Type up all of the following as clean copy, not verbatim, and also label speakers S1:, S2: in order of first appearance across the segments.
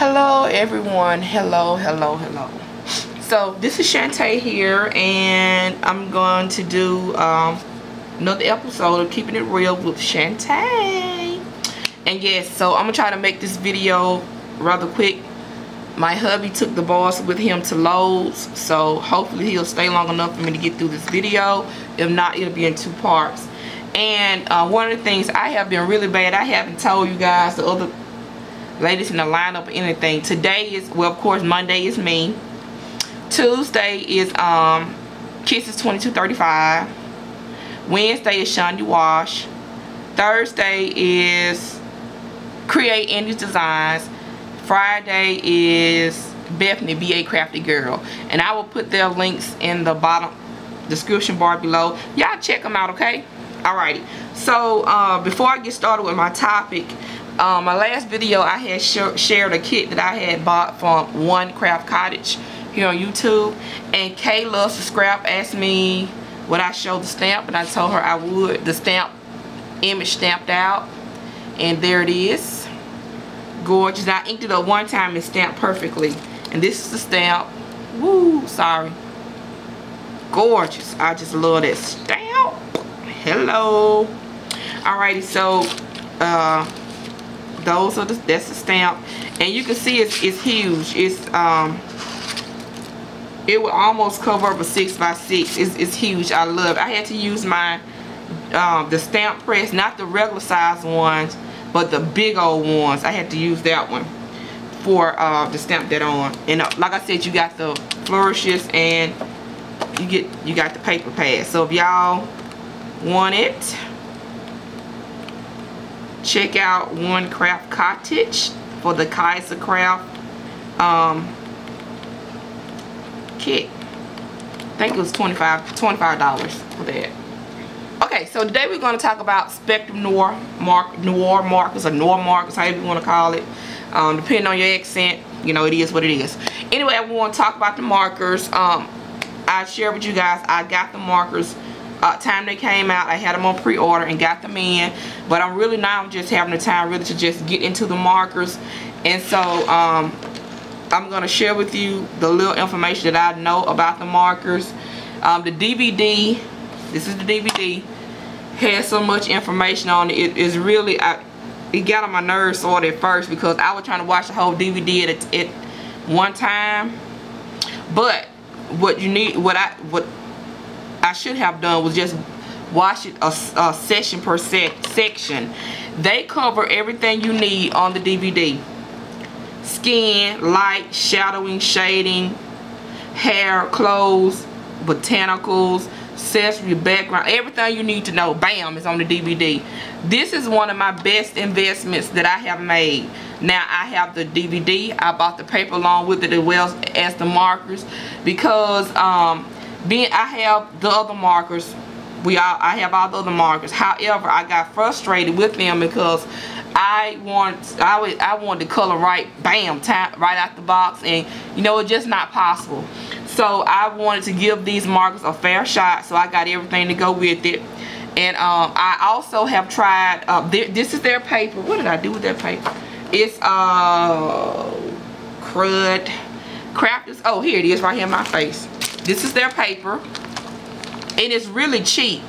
S1: Hello everyone, hello. So this is Shanta here, and I'm going to do another episode of Keeping It Real with Shanta. And yes, so I'm gonna try to make this video rather quick. My hubby took the boss with him to Lowe's, so hopefully he'll stay long enough for me to get through this video. If not, it'll be in 2 parts. And one of the things I have been really bad, I haven't told you guys, the other ladies in the lineup or anything. Today is, well, of course, Monday is me. Tuesday is Kisses 2235. Wednesday is Shonda Wash. Thursday is Create Indies Designs. Friday is Bethany, B.A. Crafty Girl. And I will put their links in the bottom description bar below. Y'all check them out, okay? Alrighty. So before I get started with my topic, my last video I had shared a kit that I had bought from One Craft Cottage here on YouTube, and Kay loves to scrap asked me would I show the stamp, and I told her I would. The stamp image stamped out, and there it is. Gorgeous. I inked it up one time and stamped perfectly, and this is the stamp. Woo, sorry. Gorgeous. I just love that stamp. Hello. Alrighty, so that's the stamp, and you can see it's huge. It's it will almost cover up a 6x6. It's huge. I love it. I had to use my the stamp press, not the regular size ones, but the big old ones. I had to use that one for to stamp that on. And like I said, you got the flourishes and you got the paper pad. So if y'all want it, check out One Craft Cottage for the Kaiser Craft kit. I think it was $25 for that. Okay, so today we're going to talk about Spectrum Noir markers, or Noir markers, however you want to call it. Depending on your accent, you know, it is what it is. Anyway, I want to talk about the markers. I shared with you guys, I got the markers time they came out. I had them on pre-order and got them in, but I'm really now just having the time really to just get into the markers. And so I'm going to share with you the little information that I know about the markers. The DVD, this is the DVD, has so much information on it. It is really, it got on my nerves sort of at first, because I was trying to watch the whole DVD at one time. But what you need, what I should have done was just watch it a session per section. They cover everything you need on the DVD. Skin, light, shadowing, shading, hair, clothes, botanicals, accessory, background, everything you need to know, bam, is on the DVD. This is one of my best investments that I have made. Now I have the DVD. I bought the paper along with it, as well as the markers, because I have the other markers. I have all the other markers. However, I got frustrated with them because I wanted to color right, bam, right out the box, and you know, it's just not possible. So I wanted to give these markers a fair shot, so I got everything to go with it. And I also have tried, this is their paper. What did I do with that paper? It's crud, Crafters. Oh, here it is, right here in my face. This is their paper, and it's really cheap.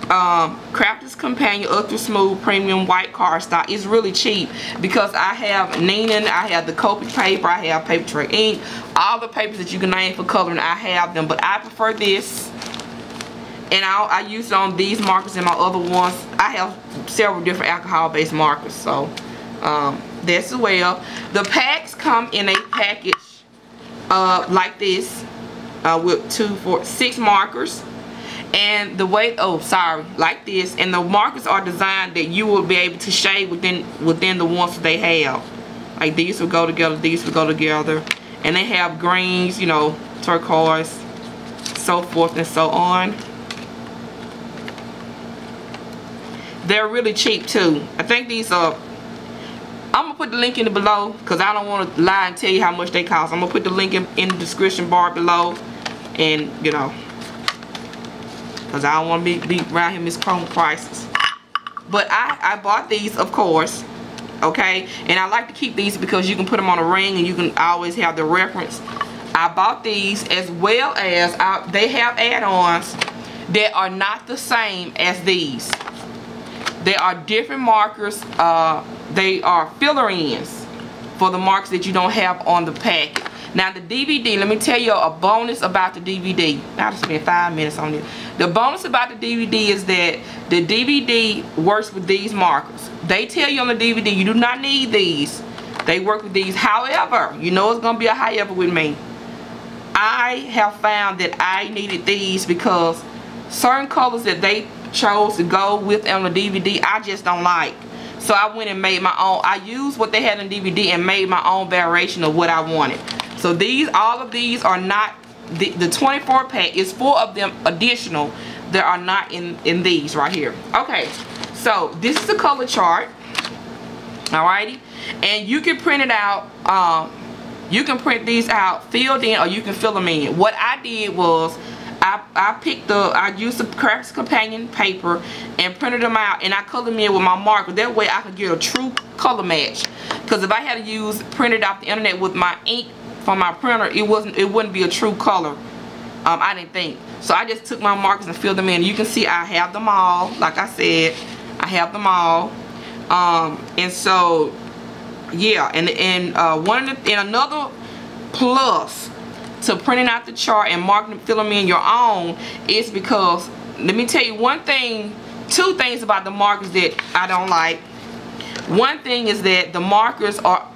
S1: Crafters Companion Ultra Smooth Premium White Cardstock is really cheap, because I have Neenan, I have the Copic paper, I have Paper Tray ink, all the papers that you can name for coloring, I have them. But I prefer this, and I use it on these markers and my other ones. I have several different alcohol based markers, so this as well. The packs come in a package like this, with 6 markers, and the way, like this, and the markers are designed that you will be able to shade within the ones that they have. Like these will go together, these will go together, and they have greens, you know, turquoise, so forth and so on. They're really cheap too. I think these are, I'm gonna put the link in the below, because I don't want to lie and tell you how much they cost. I'm gonna put the link in the description bar below, and you know, because I don't want to be around here misquoting prices. But I bought these, of course, okay? And I like to keep these because you can put them on a ring and you can always have the reference. I bought these, as well as they have add-ons that are not the same as these. They are different markers. They are filler ends for the marks that you don't have on the packet. Now the DVD, let me tell you a bonus about the DVD. I just spent 5 minutes on this. The bonus about the DVD is that the DVD works with these markers. They tell you on the DVD you do not need these. They work with these. However, you know it's going to be a however with me. I have found that I needed these because certain colors that they chose to go with on the DVD I just don't like. So I went and made my own. I used what they had in DVD and made my own variation of what I wanted. So these, all of these are not, the 24 pack is 4 of them additional that are not in these right here. Okay, so this is the color chart. Alrighty, and you can print it out. You can print these out filled in, or you can fill them in. What I did was I used the Crafts Companion paper and printed them out, and I colored them in with my marker. That way I could get a true color match. Because if I had to print it off the internet with my ink from my printer, it wouldn't be a true color. I didn't think. So I just took my markers and filled them in. You can see I have them all. Like I said, I have them all. And so yeah, and another plus to printing out the chart and marking, filling them in your own is because, let me tell you two things about the markers that I don't like. One thing is that the markers are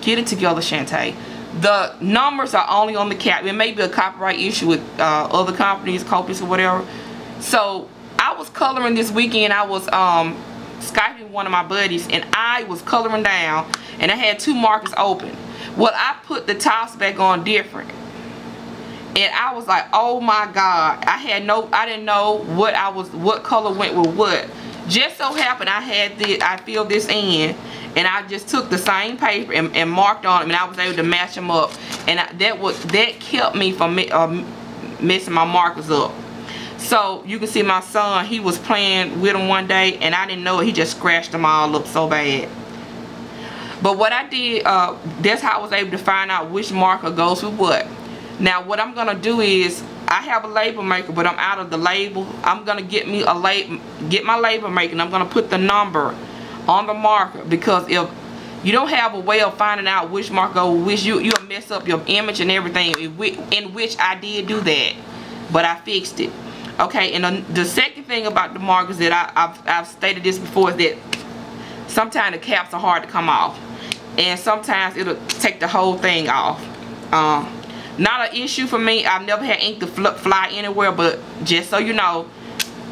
S1: get it together, Shanta. The numbers are only on the cap. It may be a copyright issue with other companies, copies or whatever. So I was coloring this weekend. I was Skyping one of my buddies, and I was coloring down, and I had 2 markers open. Well, I put the tops back on different, and I was like, oh my god, I didn't know what color went with what. Just so happened I filled this in, and I just took the same paper and marked on them, and I was able to match them up, and that kept me from messing my markers up. So you can see my son, he was playing with them one day, and I didn't know it. He just scratched them all up so bad. But what I did, that's how I was able to find out which marker goes with what. Now what I'm gonna do is, I have a label maker, but I'm out of the label. I'm gonna get my label maker, and I'm gonna put the number on the marker, because if you don't have a way of finding out which marker goes with which, you'll mess up your image and everything. In which I did do that, but I fixed it. Okay, and the second thing about the markers that I've stated this before is that sometimes the caps are hard to come off, and sometimes it'll take the whole thing off. Not an issue for me. I've never had ink to fly anywhere, but just so you know,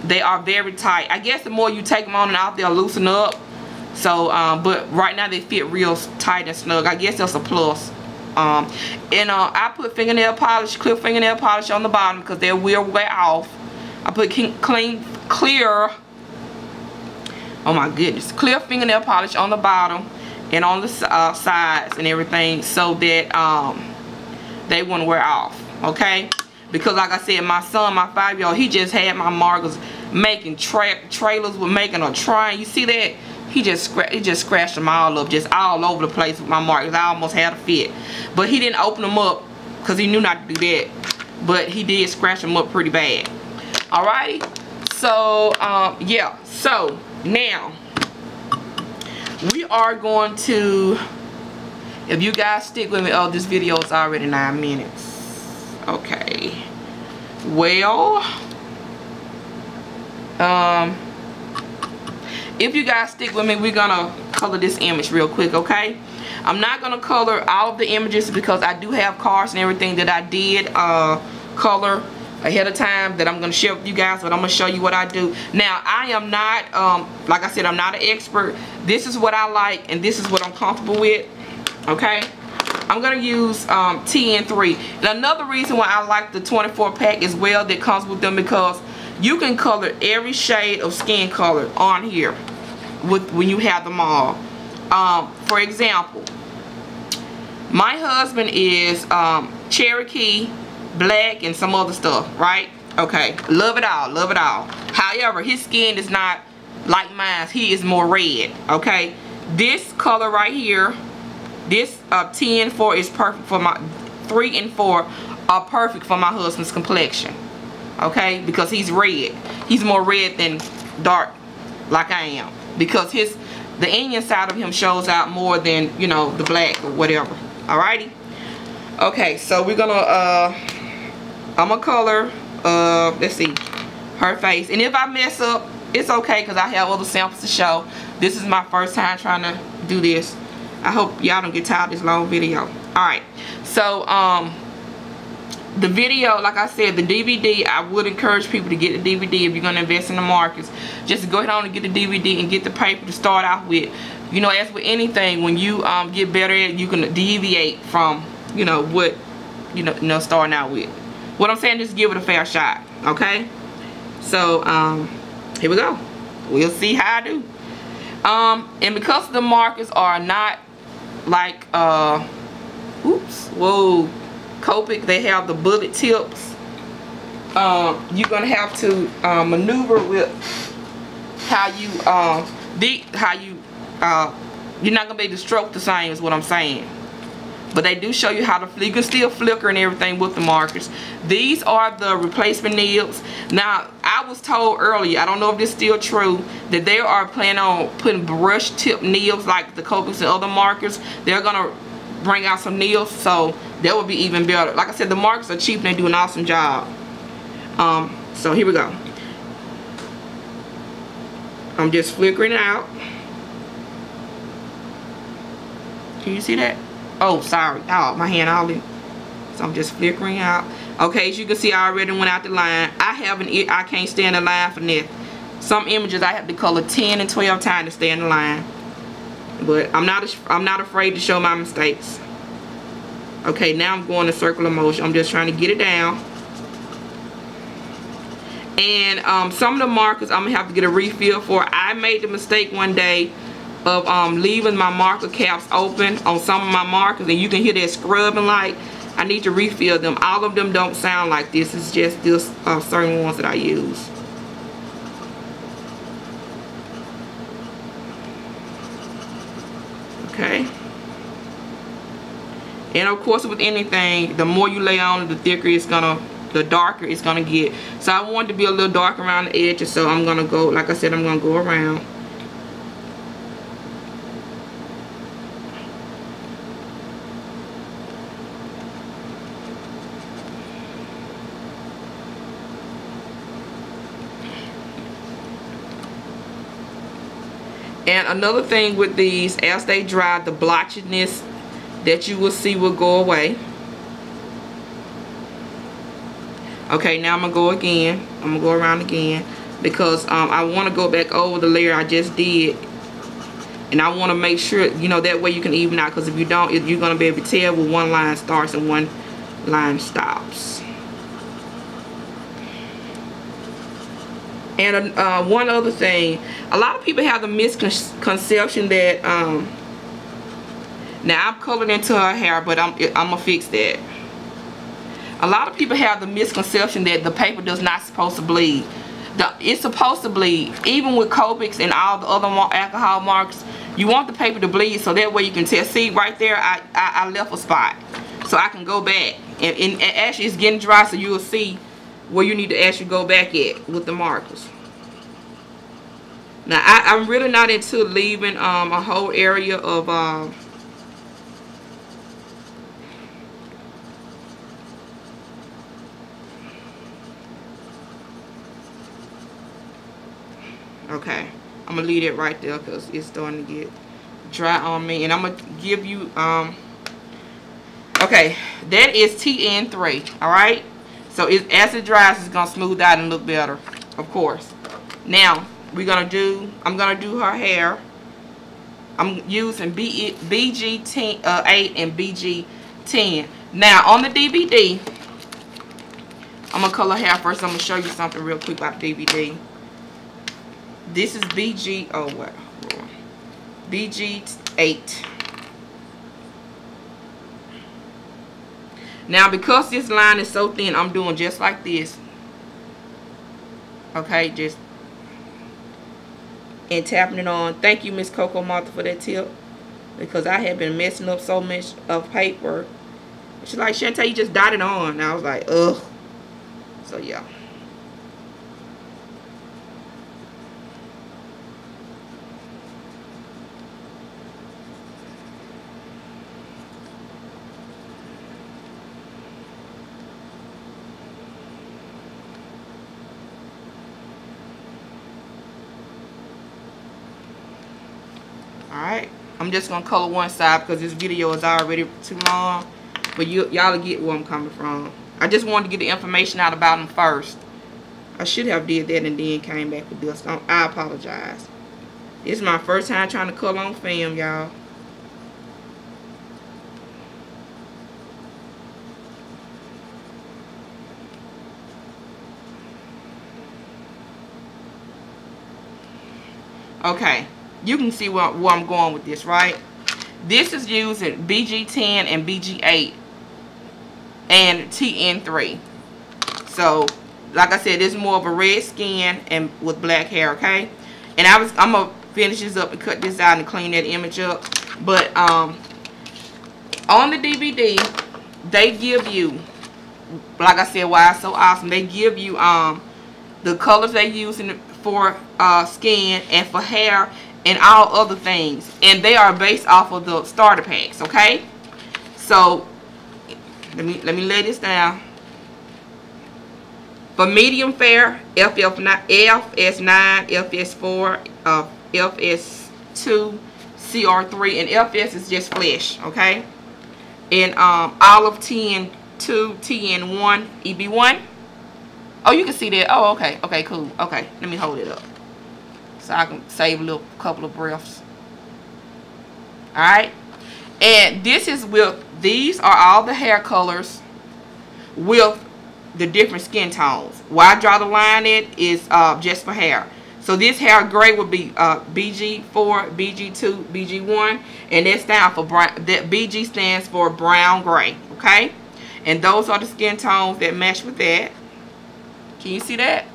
S1: they are very tight. I guess the more you take them on and off, they'll loosen up. So but right now they fit real tight and snug. I guess that's a plus. I put fingernail polish, clear fingernail polish on the bottom, because they will wear off. I put clear, oh my goodness, clear fingernail polish on the bottom and on the sides and everything, so that they wouldn't wear off. Okay, because like I said, my son, my 5-year-old, he just had my markers making trailers with making a train. You see that? He just scratched them all up, just all over the place with my markers. I almost had a fit, but he didn't open them up because he knew not to do that. But he did scratch them up pretty bad. Alrighty, so yeah, so now we are going to, if you guys stick with me, oh, this video is already 9 minutes. Okay, well, if you guys stick with me, we're gonna color this image real quick. Okay, I'm not gonna color all of the images because I do have cards and everything that I did color ahead of time that I'm going to share with you guys, but I'm going to show you what I do. Now, I am not, like I said, I'm not an expert. This is what I like, and this is what I'm comfortable with, okay? I'm going to use TN3. And another reason why I like the 24 pack as well that comes with them, because you can color every shade of skin color on here when you have them all. For example, my husband is Cherokee, black, and some other stuff, right? Okay, love it all, love it all. However, his skin is not like mine. He is more red. Okay, this color right here, this 10 and 4 is perfect for my 3 and 4 are perfect for my husband's complexion. Okay, because he's red. He's more red than dark like I am, because the Indian side of him shows out more than, you know, the black or whatever. Alrighty. Okay, so we're gonna I'm gonna color let's see, her face. And if I mess up, it's okay, because I have other samples to show. This is my first time trying to do this. I hope y'all don't get tired of this long video. Alright, so the video, like I said, the DVD, I would encourage people to get the DVD if you're going to invest in the markets. Just go ahead on and get the DVD and get the paper to start out with. You know, as with anything, when you get better at it, you can deviate from, you know, what, you know, starting out with. What I'm saying, just give it a fair shot, okay? So, here we go. We'll see how I do. And because the markers are not like, oops, whoa, Copic, they have the bullet tips. You're gonna have to maneuver with how you you're not gonna be able to stroke the same, is what I'm saying. But they do show you how to, you can still flicker and everything with the markers. These are the replacement nibs. Now, I was told earlier, I don't know if this is still true, that they are planning on putting brush tip nibs like the Copics and other markers. They're gonna bring out some nibs, so that would be even better. Like I said, the markers are cheap and they do an awesome job. So here we go. I'm just flickering it out. Can you see that? Oh, sorry. Oh, my hand all in. So I'm just flickering out. Okay, as you can see, I already went out the line. I can't stay in the line for nothing. Some images I have to color 10 and 12 times to stay in the line. But I'm not afraid to show my mistakes. Okay, now I'm going to circular motion. I'm just trying to get it down. And some of the markers I'm gonna have to get a refill for. I made the mistake one day of leaving my marker caps open on some of my markers, and you can hear that scrubbing. Like, I need to refill them. All of them don't sound like this. It's just this certain ones that I use. Okay. And of course, with anything, the more you lay on it, the thicker it's gonna, the darker it's gonna get. So I want it to be a little dark around the edges, so I'm gonna go, like I said, I'm gonna go around. And another thing with these, as they dry, the blotchiness that you will see will go away. Okay, now I'm going to go again. I'm going to go around again, because I want to go back over the layer I just did. And I want to make sure, you know, that way you can even out, because if you don't, you're going to be able to tell where one line starts and one line stops. And one other thing, a lot of people have the misconception that, now I'm colored into her hair, but I'm gonna fix that. A lot of people have the misconception that the paper does not supposed to bleed. It's supposed to bleed, even with Copics and all the other alcohol marks. You want the paper to bleed, so that way you can tell. See right there, I left a spot, so I can go back, and actually it's getting dry, so you will see where you need to actually go back at with the markers. Now I'm really not into leaving a whole area of okay, I'm gonna leave it right there because it's starting to get dry on me. And I'm gonna give you okay, that is TN3. Alright, so as it dries, it's gonna smooth out and look better, of course. Now I'm gonna do her hair. I'm using BG 8 and BG 10. Now on the DVD, I'm gonna color hair first. I'm gonna show you something real quick about the DVD. This is BG, oh what? BG 8. Now because this line is so thin, I'm doing just like this. Okay, just and tapping it on. Thank you, Miss Coco Martha, for that tip, because I had been messing up so much of paper. She's like, Shanta, you just dot it on. And I was like, ugh. So yeah. Alright, I'm just gonna color one side because this video is already too long, but y'all get where I'm coming from. I just wanted to get the information out about them first. I should have did that and then came back with this. I apologize. This is my first time trying to color on film, y'all. Okay, you can see where I'm going with this, right? This is using BG10 and BG8 and TN3. So, like I said, this is more of a red skin and with black hair, okay? And I'm gonna finish this up and cut this out and clean that image up. But on the DVD, they give you, like I said, why it's so awesome. They give you the colors they use for skin and for hair and all other things, and they are based off of the starter packs. Okay, so let me lay this down. For medium fair, FS9, FS4, FS2, CR3, and FS is just flesh. Okay, and olive TN2, TN1, EB1. Oh, you can see that. Oh, okay. Okay, cool. Okay, let me hold it up so I can save a couple of breaths. Alright. And this is these are all the hair colors with the different skin tones. Why I draw the line is just for hair. So this hair gray would be BG4, BG2, BG1. And that stands for brown. That BG stands for brown gray. Okay? And those are the skin tones that match with that. Can you see that?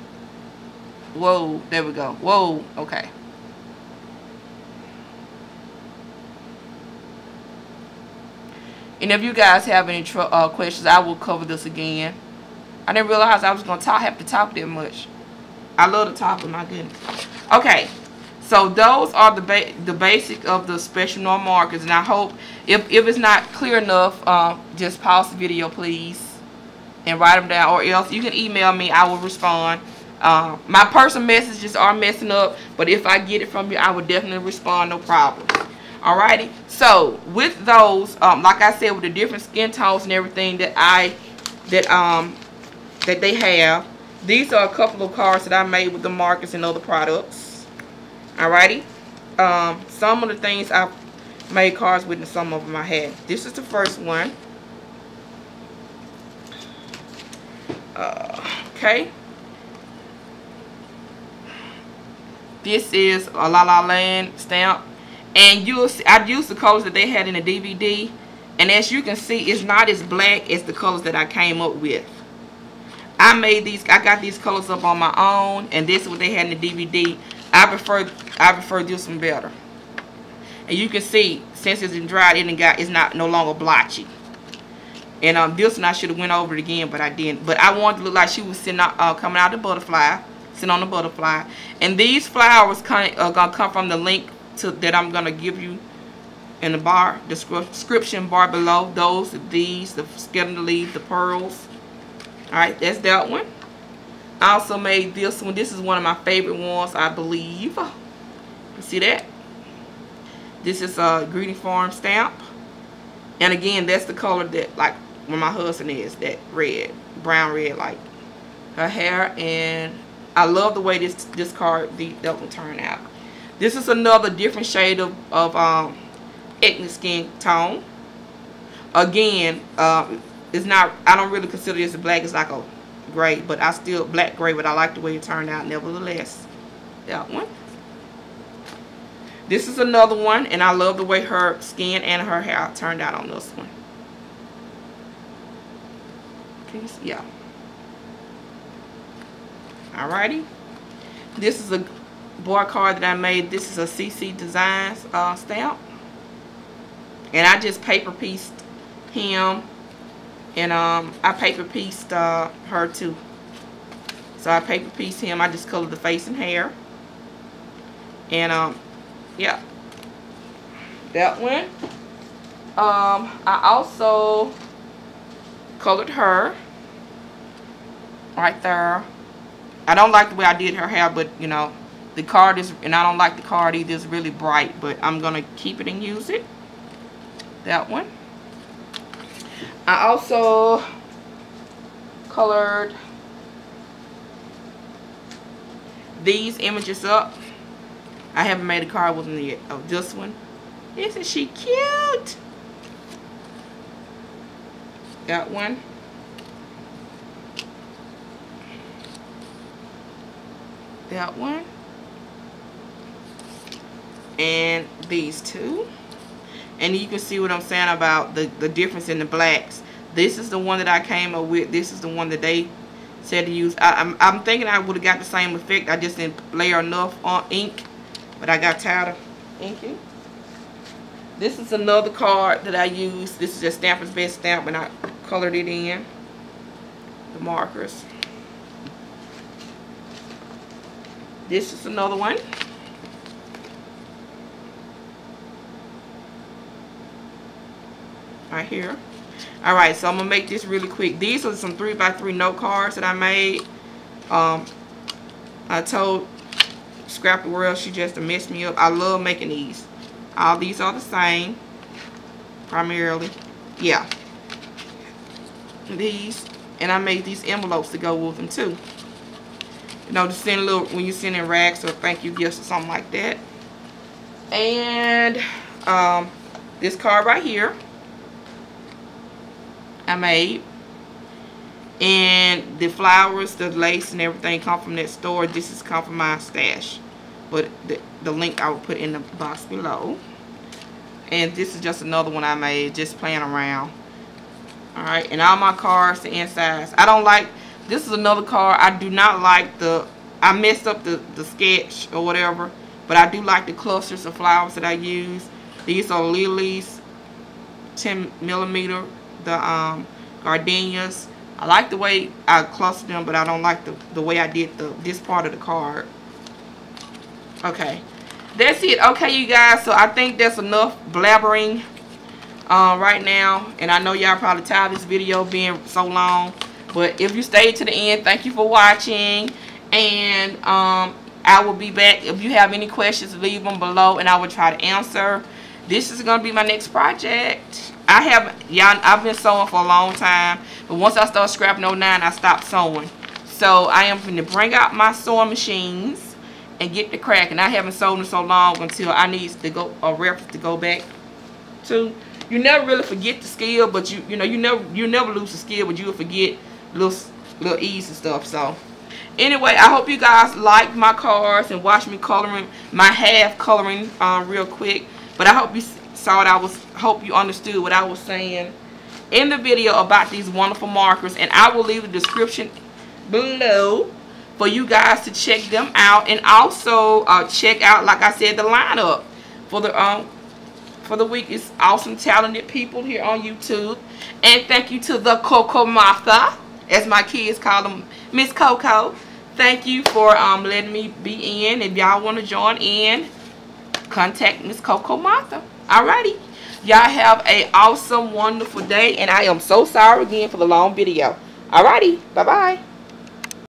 S1: Whoa, there we go. Whoa, okay. And if you guys have any questions, I will cover this again. I didn't realize I was going to have to talk that much. I love to talk, my goodness. Okay, so those are the basic of the Special Noir markers. And I hope, if it's not clear enough, just pause the video, please, and write them down, or else you can email me. I will respond. My personal messages are messing up, but if I get it from you, I will definitely respond, no problem. Alrighty, so with those, like I said, with the different skin tones and everything that they have, these are a couple of cards that I made with the markers and other products. Alrighty, some of the things I've made cards with, and some of them I had. This is the first one. Okay. This is a La La Land stamp, and you'll see I used the colors that they had in the DVD, and as you can see, it's not as black as the colors that I came up with. I got these colors up on my own, and this is what they had in the DVD. I prefer this one better. And you can see, since it's dried, it's no longer blotchy. And this one I should have went over it again, but I didn't. But I wanted to look like she was sitting coming out the butterfly. Sitting on the butterfly. And these flowers are gonna come from the link that I'm gonna give you in the description bar below. These, the skeleton leaves, the pearls. Alright, that's that one. I also made this one. This is one of my favorite ones, I believe. You see that? This is a Greeting Farm stamp. And again, that's the color that, like, where my husband is, that red, brown red, like her hair. And I love the way this card, that will turn out. This is another different shade of ethnic skin tone. Again, it's not, I don't really consider this a black. It's like a gray, but I still black gray, but I like the way it turned out nevertheless. That one. This is another one, and I love the way her skin and her hair turned out on this one. Can you see? Yeah. Alrighty. This is a board card that I made. This is a CC Designs stamp. And I just paper pieced him. And I paper pieced her too. So I paper pieced him. I just colored the face and hair. And yeah. That one. I also colored her. Right there. I don't like the way I did her hair, but you know, the card is, and I don't like the card either, it's really bright, but I'm gonna keep it and use it. That one. I also colored these images up. I haven't made a card with them yet. Oh, this one. Isn't she cute? That one. That one. And these two. And you can see what I'm saying about the difference in the blacks. This is the one that I came up with. This is the one that they said to use. I'm thinking I would have got the same effect. I just didn't layer enough on ink. But I got tired of inking. This is another card that I use. This is just Stamper's Best Stamp, and I colored it in. The markers. This is another one. Right here. Alright, so I'm going to make this really quick. These are some 3x3 note cards that I made. I told Scrappy World she just to mess me up. I love making these. All these are the same. Primarily. Yeah. These. And I made these envelopes to go with them too. You know, to send a little, when you send in racks or thank you gifts or something like that. And this card right here I made. And the flowers, the lace and everything come from that store. This is come from my stash. But the link I will put in the box below. And this is just another one I made, just playing around. Alright, and all my cards, the insides. I don't like, this is another card. I do not like I messed up the sketch or whatever. But I do like the clusters of flowers that I use. These are lilies, 10mm, the gardenias. I like the way I clustered them, but I don't like the way I did this part of the card. Okay, that's it. Okay, you guys, so I think that's enough blabbering right now. And I know y'all probably tired of this video being so long, but if you stayed to the end, thank you for watching. And I will be back. If you have any questions, leave them below and I will try to answer. This is going to be my next project. I've been sewing for a long time, but once I started scrapping 09, I stopped sewing. So I am going to bring out my sewing machines and get the crack. And I haven't sewn in so long until I need to go a reference to go back to. You never really forget the skill, but you never lose the skill, but you will forget little ease and stuff. So anyway, I hope you guys liked my cards and watched me coloring my half coloring real quick. But I hope you saw it. Hope you understood what I was saying in the video about these wonderful markers. And I will leave the description below for you guys to check them out. And also check out, like I said, the lineup for the week. It's awesome, talented people here on YouTube. And thank you to the Coco Martha, as my kids call them, Miss Coco. Thank you for letting me be in. If y'all want to join in, contact Miss Coco Martha. Alrighty. Y'all have an awesome, wonderful day. And I am so sorry again for the long video. Alrighty. Bye-bye.